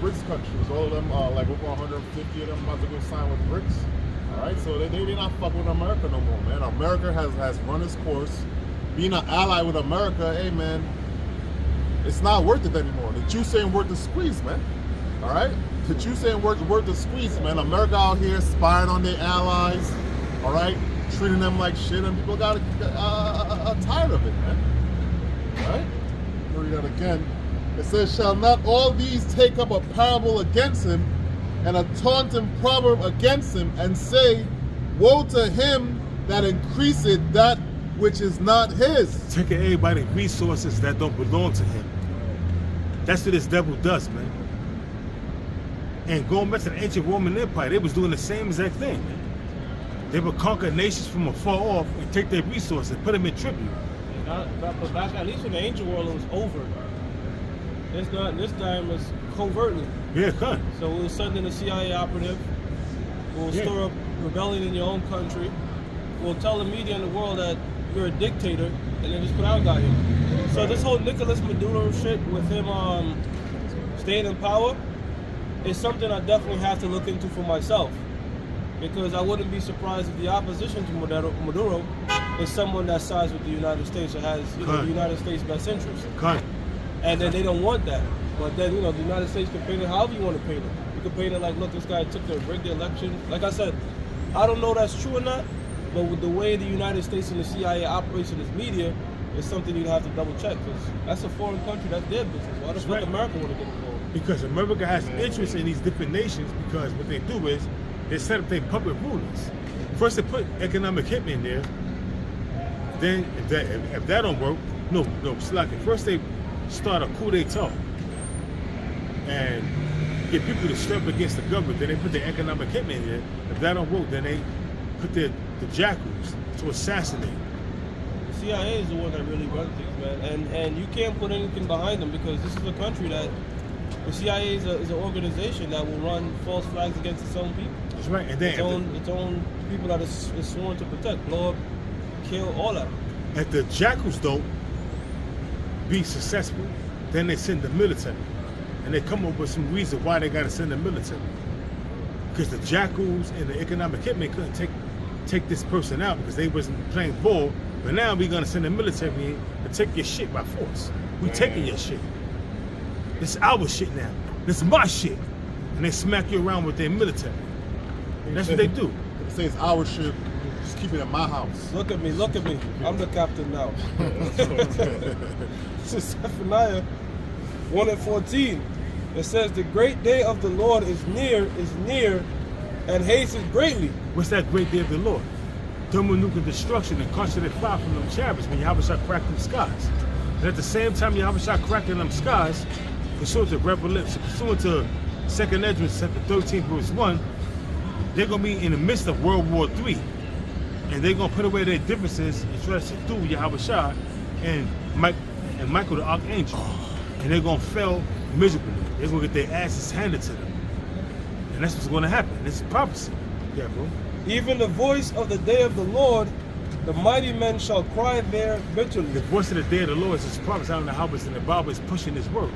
BRICS countries, all of them, like over 150 of them about to go sign with BRICS. All right, so they not fucking with America no more, man. America has run its course. Being an ally with America, hey, man, it's not worth it anymore. The juice ain't worth the squeeze, man. All right? The juice ain't worth the squeeze, man. America out here spying on their allies, all right? Treating them like shit, and people got tired of it, man. All right? Read that again. It says, shall not all these take up a parable against him and a taunting proverb against him, and say, woe to him that increaseth that which is not his. Taking everybody's resources that don't belong to him. That's what this devil does, man. And going back to the ancient Roman Empire, they was doing the same exact thing, man. They would conquer nations from afar off and take their resources and put them in tribute. But back, at least in the ancient world, it was overt. It's not, this time it's covertly. Yeah, cut. So we'll send in a CIA operative. We'll stir up rebellion in your own country. We'll tell the media in the world that you're a dictator, and then just put our guy in. So this whole Nicolas Maduro shit with him staying in power is something I definitely have to look into for myself. Because I wouldn't be surprised if the opposition to Maduro is someone that sides with the United States or has the United States' best interest. And then they don't want that. But then, the United States can paint it however you want to paint it. You can paint it like, look, this guy took to rig the election. Like I said, I don't know if that's true or not, but with the way the United States and the CIA operates in its media, it's something you'd have to double check, because that's a foreign country, that's their business. Why the fuck America want to get involved? Because America has interest in these different nations, because what they do is they set up their puppet rulers. First they put economic hitmen there. Then if that don't work, no, slacking. First they start a coup d'etat and get people to step against the government. Then they put the economic hitmen there. If that don't work, then they put the jackals to assassinate. The CIA is the one that really runs things, man. And you can't put anything behind them, because this is a country that the CIA is an organization that will run false flags against its own people. That's right. And then its own people that is sworn to protect, blow up, kill, all that. If the jackals don't be successful, then they send the military. And they come up with some reason why they got to send the military. Because the jackals and the economic hitmen couldn't take this person out because they wasn't playing ball. But now we're going to send the military in to take your shit by force. We taking your shit. This is our shit now. This is my shit. And they smack you around with their military. And that's what they do. They say it's our shit. Just keep it in my house. Look at me. I'm the captain now. This is Zephaniah 1:14. It says, the great day of the Lord is near, and hastens greatly. What's that great day of the Lord? Thermonuclear destruction and constant fire from them chariots when Yahweh cracked them skies. And at the same time Yahweh cracking them skies, pursuant to Revelation, pursuant to 2nd Ezra chapter 13 verse 1, they're going to be in the midst of World War III. And they're going to put away their differences and try to subdue Yahweh and Michael the Archangel. And they're going to fail miserably. They're going to get their asses handed to them. And that's what's going to happen. This is prophecy. Yeah, bro. Even the voice of the day of the Lord, the mighty men shall cry there bitterly. The voice of the day of the Lord is his prophets. I don't know how it's in the Bible is pushing this word.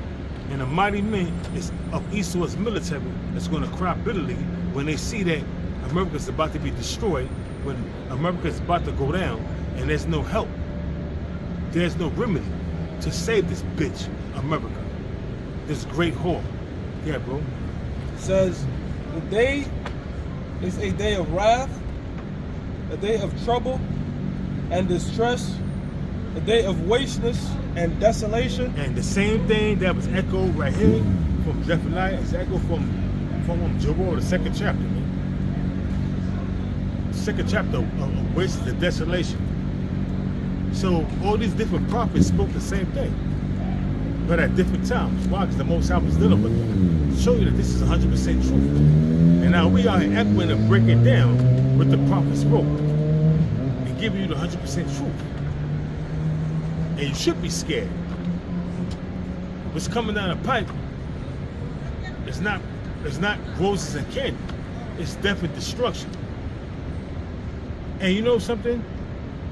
And the mighty men is of Esau's military that's going to cry bitterly when they see that America's about to be destroyed, when America is about to go down, and there's no help. There's no remedy to save this bitch, America. This great whore. Yeah, bro. It says, the day is a day of wrath, a day of trouble and distress, a day of wasteness and desolation. And the same thing that was echoed right here from Zephaniah is echoed from Joel, the 2nd chapter, man. The 2nd chapter of wasteness and desolation. So all these different prophets spoke the same thing, but at different times. Why? Because the Most High was dealing with them. Show you that this is 100% truth. And now we are echoing and breaking down what the prophet spoke and giving you the 100% truth. And you should be scared. What's coming down the pipe is not roses and candy. It's death and destruction. And you know something?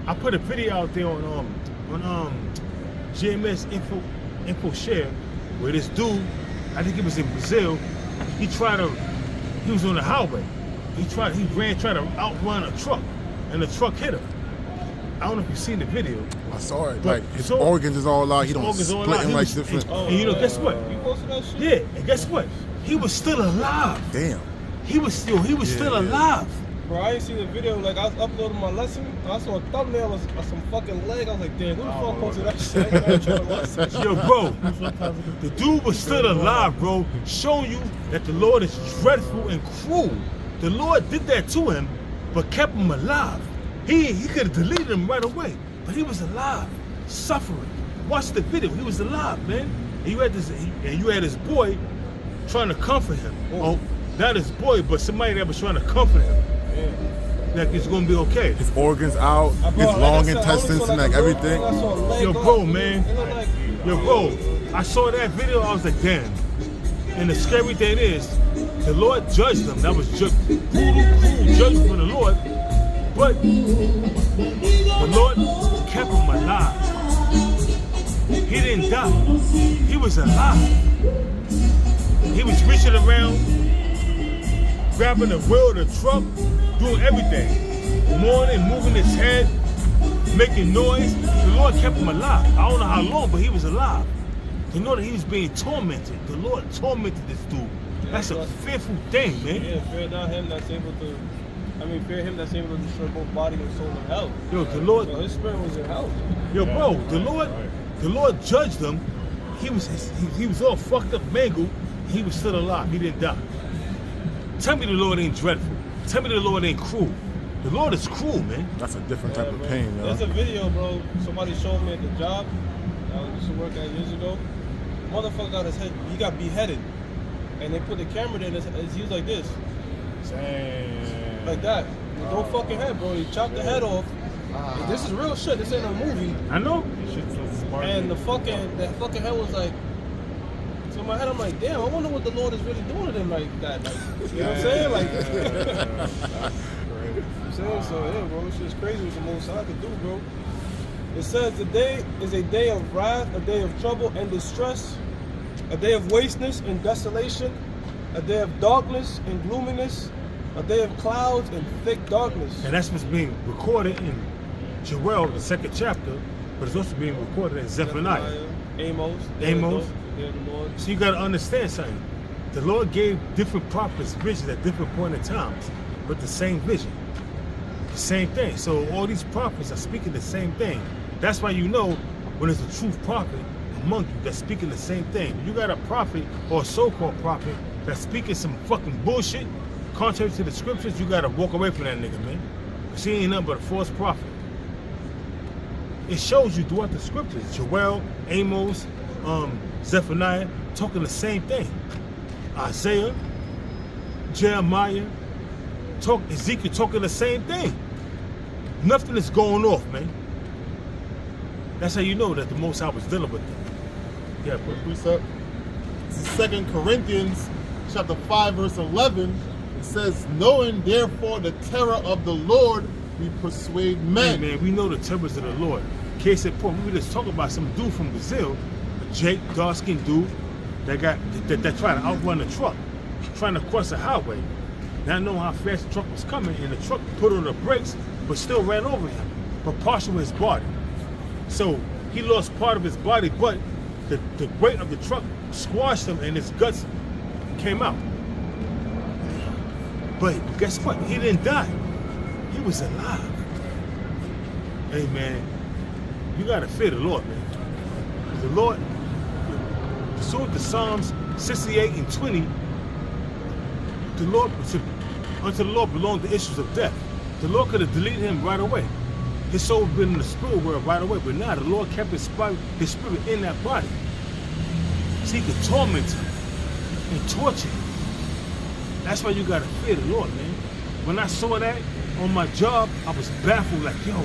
I put a video out there on GMS info share where this dude, I think it was in Brazil, he was on the highway. He tried to outrun a truck, and the truck hit him. I don't know if you've seen the video. I saw it. But Like his organs is all out. He don't split him like different. And you know, guess what? You posted that shit? Yeah, and guess what? He was still alive. Damn. He was still alive. Bro, I ain't seen the video. Like, I uploaded my lesson. I saw a thumbnail of some fucking leg. I was like, damn, who the fuck posted that shit? I ain't trying to watch that shit. Yo, bro, the dude was still alive, bro, showing you that the Lord is dreadful and cruel. The Lord did that to him, but kept him alive. He could have deleted him right away, but he was alive, suffering. Watch the video. He was alive, man. And you had his boy trying to comfort him. Oh, not his boy, but somebody that was trying to comfort him. Yeah. Like it's gonna be okay. His organs out, his long intestines and like everything. Yo, bro, man. Yo, bro, I saw that video. I was like, damn. And the scary thing is, the Lord judged them. That was just brutal, cruel judgment from the Lord. But the Lord kept him alive. He didn't die. He was alive. He was reaching around, grabbing the wheel of the truck, doing everything. Mourning, moving his head, making noise. The Lord kept him alive. I don't know how long, but he was alive. To know that he was being tormented. The Lord tormented this dude. That's a fearful thing, man. Yeah, fear not him that's able to, fear him that's able to destroy both body and soul in hell. Yo, the Lord. So his spirit was in hell. Yo, bro, the Lord judged him. He was all fucked up, mangled. He was still alive. He didn't die. Tell me the Lord ain't dreadful. Tell me the Lord ain't cruel. The Lord is cruel, man. That's a different type of pain, yo. There's a video, bro. Somebody showed me at the job. I used to work at years ago. Motherfucker got his head. He got beheaded, and they put the camera there. And he was like this, like that. No fucking head, bro. He chopped the head off. This is real shit. This ain't a movie. I know. And the fucking head was like. So in my head, I'm like, damn. I wonder what the Lord is really doing to him like that. Like, you know what I'm saying? Like, I'm saying, so yeah, bro. It's just crazy what the Most High could do, bro. It says the day is a day of wrath, a day of trouble and distress, a day of wasteness and desolation, a day of darkness and gloominess, a day of clouds and thick darkness. And that's what's being recorded in Joel, the 2nd chapter, but it's also being recorded in Zephaniah. Amos. The Lord. So you got to understand something. The Lord gave different prophets visions at different points in times, but the same vision. The same thing. So all these prophets are speaking the same thing. That's why you know when there's a true prophet among you that's speaking the same thing. You got a prophet or a so-called prophet that's speaking some fucking bullshit contrary to the scriptures, you got to walk away from that nigga, man. Because he ain't nothing but a false prophet. It shows you throughout the scriptures, Joel, Amos, Zephaniah, talking the same thing. Isaiah, Jeremiah, Ezekiel talking the same thing. Nothing is going off, man. That's how you know that the Most High was dealing with them. Yeah, bro. Precept. This is 2 Corinthians chapter 5, verse 11. It says, knowing therefore the terror of the Lord, we persuade men. Hey, man, we know the terrors of the Lord. Case in point, we were just talking about some dude from Brazil, a Jake, dark-skinned dude, that tried to outrun a truck, trying to cross a highway. Not knowing how fast the truck was coming, and the truck put on the brakes, but still ran over him, but partial of his body. So he lost part of his body, but the weight of the truck squashed him, and his guts came out. But guess what? He didn't die. He was alive. Hey, man, you gotta fear the Lord, man. Because the Lord, pursuant to Psalms 68 and 20, unto the Lord belong the issues of death. The Lord could have deleted him right away. his soul been in the spirit world right away, but now the Lord kept his spirit in that body. So he could torment him and torture him. That's why you gotta fear the Lord, man. When I saw that on my job, I was baffled, like, yo,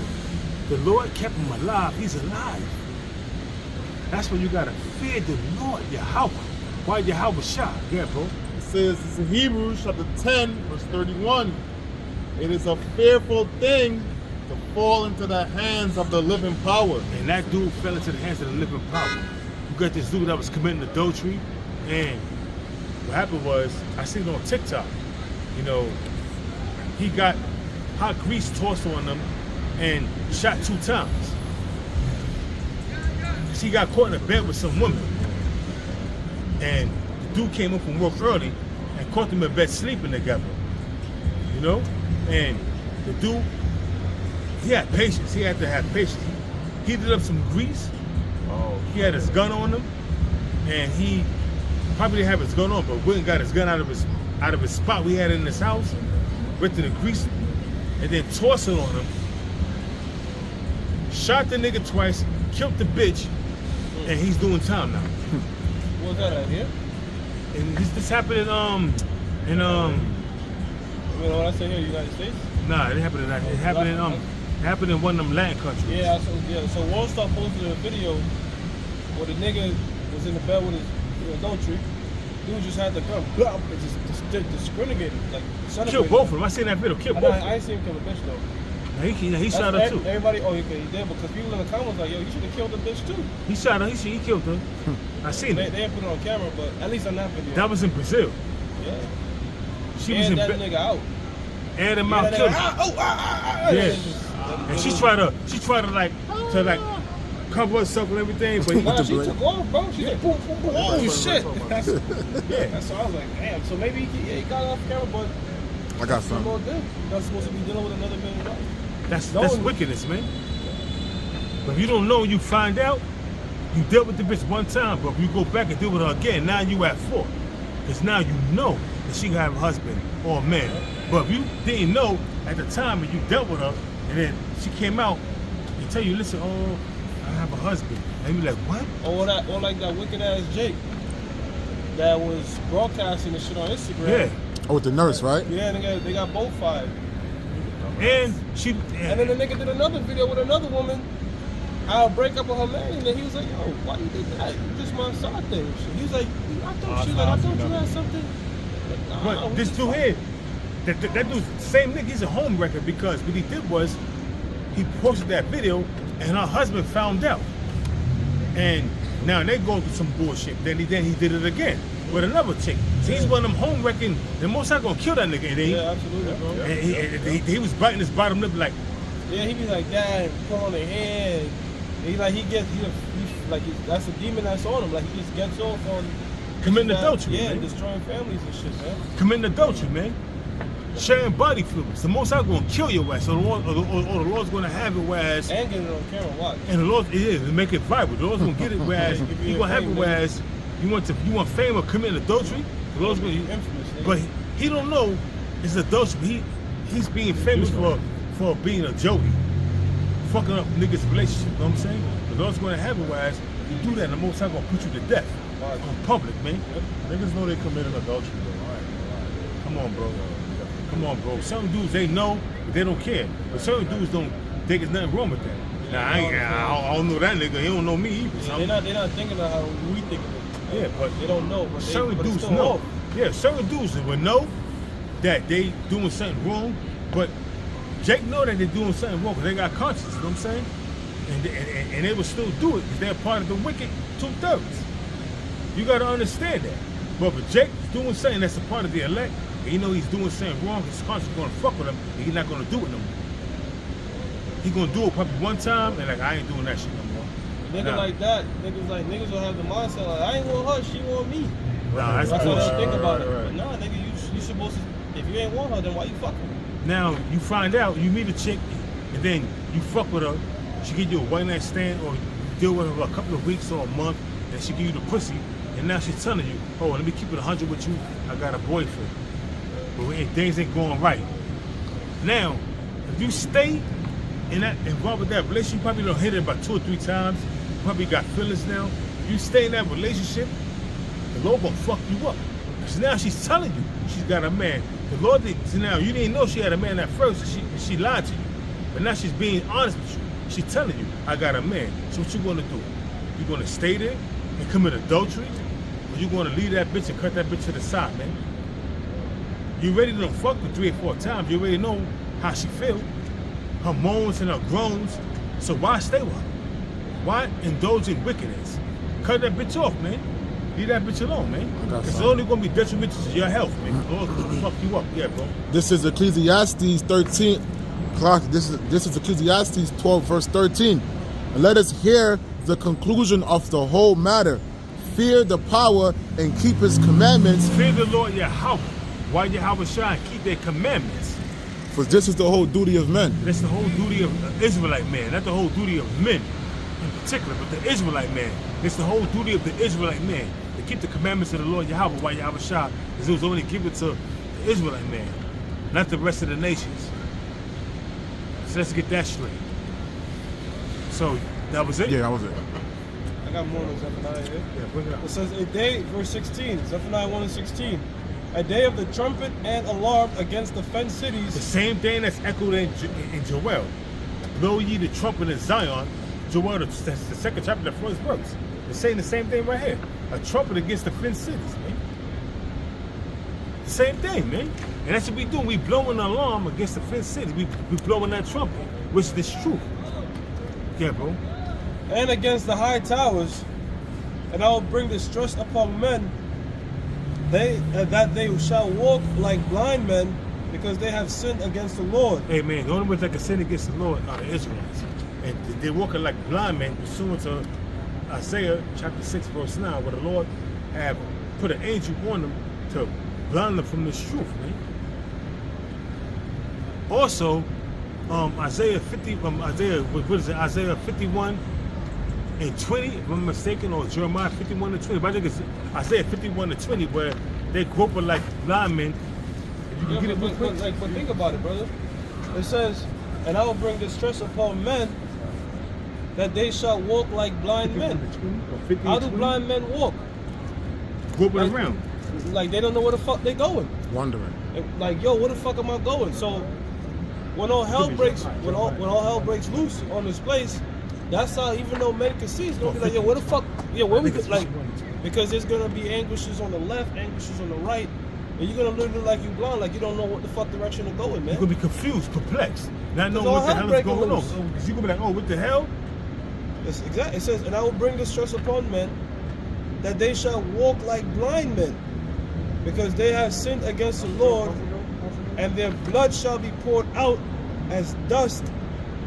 the Lord kept him alive. He's alive. That's why you gotta fear the Lord, Yahweh. Why Yahweh shot? Yeah, bro. It says, it's in Hebrews chapter 10, verse 31. It is a fearful thing to fall into the hands of the living power. And that dude fell into the hands of the living power. You got this dude that was committing adultery, and what happened was, I seen it on TikTok, you know, he got hot grease tossed on him and shot 2 times. He got caught in a bed with some woman. And the dude came up from work early and caught them in bed sleeping together. You know? And the dude, he had patience. He had to have patience. He heated up some grease. He had his gun on him. And he probably didn't have his gun on, but went and got his gun out of his spot we had in his house, went to the grease, and then tossed it on him. Shot the nigga twice, killed the bitch, and he's doing time now. What's that out here? And this happened in You know what I say here, United States? Nah, it happened in it happened in one of them Latin countries. Yeah, so Wall Star posted a video where the nigga was in the bed with his adultery. Dude just had the gun, blah, it just discriminated, like Killed both of them. I seen that video. Killed both. I ain't seen him kill a bitch though. Nah, he shot her too. Everybody, he did, because people in the comments like, yo, you should have killed the bitch too. He shot her. He killed her. I seen They it. didn't put it on camera, but at least on that video. That was in Brazil. Yeah. She was in that bed. nigga out. And him out killed him. Yeah. And she tried to like cover herself and everything, but Nah, she took off, bro. She like, boom, boom, boom. Oh shit. That's so I was like, damn. So maybe he got off camera, but I got some. Not supposed to be dealing with another man's life. that's wickedness, man. But if you don't know, you find out. You dealt with the bitch one time, but if you go back and deal with her again, now you at 4. Because now you know that she gonna have a husband or a man. But if you didn't know at the time and you dealt with her, and then she came out and tell you, listen, oh, I have a husband. And you like, what? Or like that wicked ass Jake that was broadcasting this shit on Instagram. Yeah. Oh, with the nurse, right? Yeah, they got both fired. And And then the nigga did another video with another woman. I'll break up with her man, and then he was like, yo, why you did that? Just my side thing. He was like, I thought you had something. Like, nah, but this dude here, that dude's the same nigga, he's a home wrecker, because what he did was he posted that video and her husband found out. And now they go through some bullshit. Then he did it again with another chick. So he's one of them home wrecking, the most not gonna kill that nigga. And yeah, absolutely, bro. And he was biting his bottom lip like, yeah, he be like that and pull on their hand. He that's a demon that's on him. Like he just gets off on committing adultery. Yeah, man. destroying families and shit, man. Committing adultery, man. Sharing body fluids. The most not gonna kill your ass, or the Lord's gonna have it whereas. And get it on camera, watch. And the Lord, to make it viral. The Lord's gonna get it whereas He gonna have it whereas you want fame or committing adultery. The Lord's gonna infamous, but he don't know it's adultery. He's being famous for being a jokey, fucking up niggas' relationship. You know what I'm saying? The Lord's gonna have it whereas you do that, and the Most High gonna put you to death on public, man. Niggas know they committed adultery, though. Come on, bro. Come on, bro. Some dudes, they know, but they don't care. But certain dudes don't think there's nothing wrong with that. Now, I don't know that nigga. He don't know me either. So. They're not thinking of how we think of it. Yeah, but they don't know. But certain dudes know. Off. Yeah, certain dudes will know that they doing something wrong, but Jake know that they're doing something wrong because they got conscience, you know what I'm saying? And they will still do it because they're part of the wicked 2/3. You got to understand that. But if Jake is doing something that's a part of the elect, and you know he's doing something wrong, his conscience is going to fuck with him, and he's not going to do it no more. He's going to do it probably one time, and like, I ain't doing that shit no more. Nigga like that, niggas will have the mindset like, I ain't want her, she want me. Nah, that's how bullshit. they think about it. But nah, nigga, you supposed to, if you ain't want her, then why you fucking her? Now, you find out, you meet a chick, and then you fuck with her, she give you a one-night stand, or you deal with her for a couple of weeks or a month, and she give you the pussy, and now she's telling you, oh, let me keep it 100 with you, I got a boyfriend. But things ain't going right. Now, if you stay involved with that relationship, you probably don't hit it about 2 or 3 times. You probably got feelings now. You stay in that relationship, the Lord gonna fuck you up. Because now she's telling you she's got a man. The Lord so now you didn't know she had a man at first. She lied to you, but now she's being honest with you. She's telling you, I got a man. So what you gonna do? You gonna stay there and commit adultery, or you gonna leave that bitch and cut that bitch to the side, man? You already done fucked her 3 or 4 times. You already know how she feel, her moans and her groans. So why stay with her? Why indulge in wickedness? Cut that bitch off, man. Leave that bitch alone, man. It's only gonna be detrimental to your health, man. The Lord's gonna fuck you up, yeah, bro. This is Ecclesiastes 13. This is Ecclesiastes 12, verse 13. And let us hear the conclusion of the whole matter. Fear the power and keep his commandments. Fear the Lord Yahweh. Why Yahweh shine? Keep their commandments. For this is the whole duty of men. That's the whole duty of Israelite man. Not the whole duty of men in particular, but the Israelite man. It's the whole duty of the Israelite man to keep the commandments of the Lord Yahweh. Why Yahweh shine? Because it was only given to the Israelite man, not the rest of the nations. So let's get that straight. So that was it? Yeah, that was it. I got more than Zephaniah here. Yeah, bring it up. It says a day, verse 16, Zephaniah 1 and 16. A day of the trumpet and alarm against the fenced The cities. same thing that's echoed in Joel. Blow ye the trumpet in Zion. Joel, that's the 2nd chapter, the 1st verse. It's saying the same thing right here. A trumpet against the fenced cities, man. The same thing, man. And that's what we do. We blowing an alarm against the fenced cities. We blowing that trumpet, which is the truth. Yeah, bro. And against the high towers, and I will bring distress upon men, that they shall walk like blind men, because they have sinned against the Lord. Hey, man, the only ones that can sin against the Lord are the Israelites. And they're walking like blind men, pursuant to Isaiah chapter 6, verse 9, where the Lord have put an angel on them to blind them from this truth, man. Also, Isaiah 51 and 20, if I'm mistaken, or Jeremiah 51 and 20. But I think it's Isaiah 51 and 20, where they groping like blind men. If you can Yeah, get it real quick. but think about it, brother. It says, and I will bring distress upon men, that they shall walk like blind men. How do blind men walk? Groping Like, around. like they don't know where the fuck they going. Wondering. Like, yo, where the fuck am I going? So when all hell breaks, when all hell breaks loose on this place, that's how, even though men can see, it's gonna be like, yo, where the fuck, yeah, where we could, like, because there's gonna be ambushes on the left, ambushes on the right, and you're gonna look like you blind, like you don't know what the fuck direction to go in, man. You're gonna be confused, perplexed, not knowing all what the hell hell is breaking going on. loose. Because you're gonna be like, oh, what the hell? It's exactly. It says, and I will bring distress upon men, that they shall walk like blind men, because they have sinned against the Lord, and their blood shall be poured out as dust,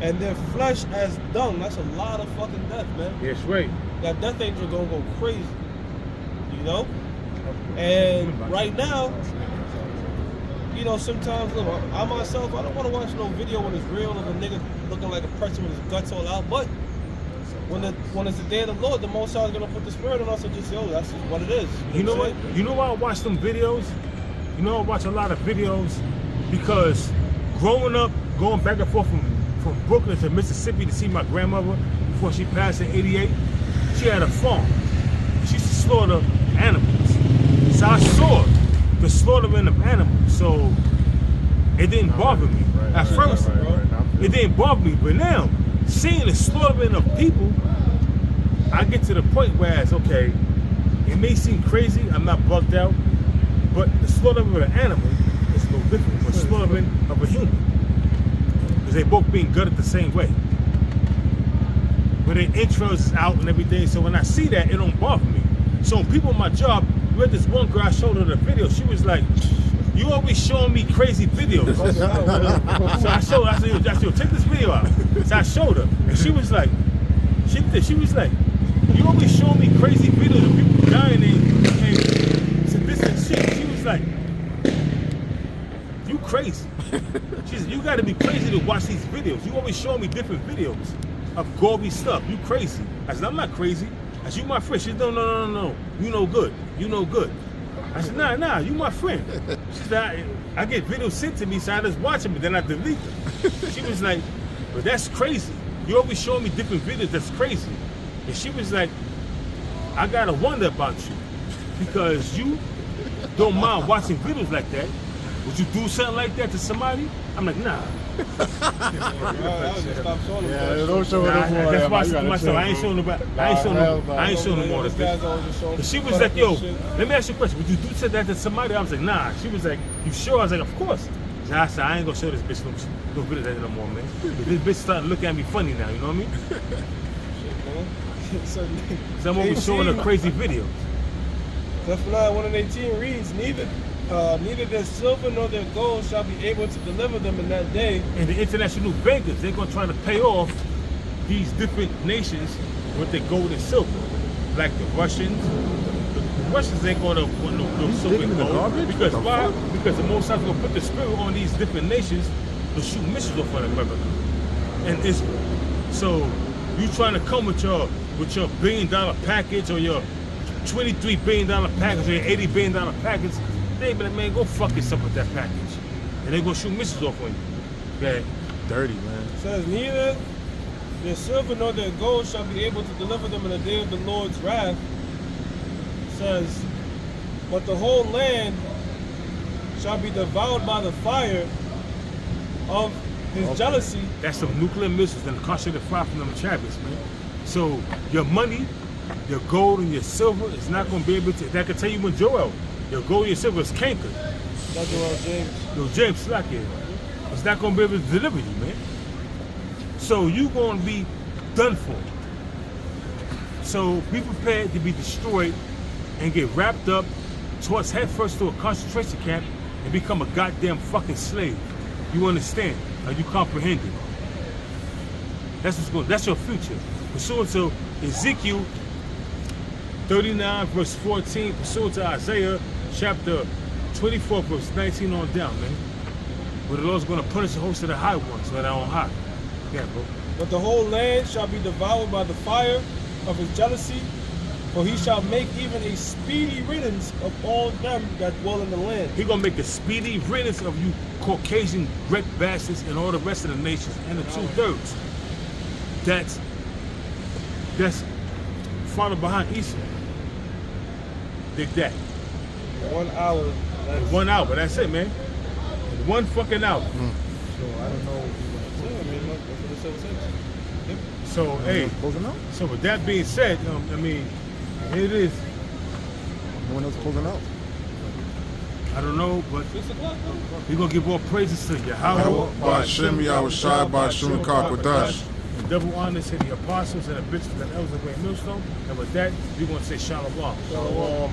and their flesh as dung. That's a lot of fucking death, man. Yes, right. That death angel gonna go crazy, you know. And right now, you know, sometimes, look, I myself, I don't want to watch no video when it's real of a nigga looking like a person with his guts all out. But when it's the day of the Lord, the Most High is gonna put the spirit on us and just, yo, that's just what it is. You know what? You know why I watch them videos? You know I watch a lot of videos because growing up, going back and forth from Brooklyn to Mississippi to see my grandmother before she passed in '88, she had a farm. She used to slaughter animals. So I saw the slaughtering of animals. So it didn't bother me. At first, it didn't bother me. But now, seeing the slaughtering of people, I get to the point where it's okay, it may seem crazy, I'm not bugged out, but the slaughtering of an animal is no different from slaughtering of a human. Because they both being gutted the same way. But their intros is out and everything, so when I see that, it don't bother me. So when people on my job, we had this one girl, I showed her the video, she was like, you always showing me crazy videos. So I showed her, I said, yo, check this video out. So I showed her, and she was like, she was like, you always showing me crazy videos of people dying and said this and shit. She was like, you crazy. She said, you gotta be crazy to watch these videos. You always showing me different videos of gory stuff. You crazy. I said, I'm not crazy. I said, you my friend. She said, no. You know good. You know good. I said, nah, you my friend. She said, I get videos sent to me, so I just watch them, but then I delete them. She was like, But that's crazy. You always show me different videos that's crazy. And she was like, I gotta wonder about you. Because you don't mind watching videos like that. Would you do something like that to somebody? I'm like, nah. Don't show it Nah, that's why I said to anymore. myself, I ain't showing nobody. I ain't showing them all this bitch. But she was like, yo, let me ask you a question. Would you do that to somebody? I was like, nah. She was like, you sure? I was like, of course. So I said, I ain't gonna show this bitch no video like that no more, man. But this bitch started looking at me funny now, you know what I mean? So I'm always showing her crazy videos. Zephaniah 1:18 reads, neither their silver nor their gold shall be able to deliver them in that day. And the international bankers, they're gonna try to pay off these different nations with their gold and silver. Like the Russians. The Russians ain't gonna want no silver and gold. Because why? Because the Most High is gonna put the spirit on these different nations to shoot missiles off of America and Israel. So you trying to come with your $1 billion package or your $23 billion package or your $80 billion package, they be like, man, go fuck yourself with that package. And they gonna shoot missiles off on you. Okay. Dirty, man. It says, neither their silver nor their gold shall be able to deliver them in the day of the Lord's wrath. It says, but the whole land shall be devoured by the fire of his jealousy. That's some nuclear missiles and concentrated fire from them chariots, man. So your money, your gold and your silver is not gonna be able to. That can tell you when Joel, your gold and your silver is cankered. That's what James. Yo, James Slack here. It's not gonna be able to deliver you, man. So you gonna be done for. So be prepared to be destroyed and get wrapped up, tossed headfirst to a concentration camp, and become a goddamn fucking slave. You understand? Are you comprehending? That's what's going. That's your future. Pursuant to Ezekiel 39 verse 14, pursuant to Isaiah chapter 24 verse 19 on down, man. Where the Lord's going to punish the host of the high ones that are on high. Yeah, bro. But the whole land shall be devoured by the fire of his jealousy, for he shall make even a speedy riddance of all them that dwell in the land. He gonna make a speedy riddance of you Caucasian red bastards and all the rest of the nations and the 2/3 that's following behind Esau. Dig that. 1 hour. That's 1 hour, that's it, man. 1 fucking hour. So I don't know. I mean, look, that's what it says. Yep. So hey, Closing out? so with that being said, I mean, it is. No one else closing out? I don't know, but 6 o'clock. we're gonna give all praises to Yahweh. Ba'ashem Yahushai, Ba'ashem Kakwadash. And double honors to the apostles and the bishops and elders of Great Millstone. And with that, we're gonna say Shalom. Shalom.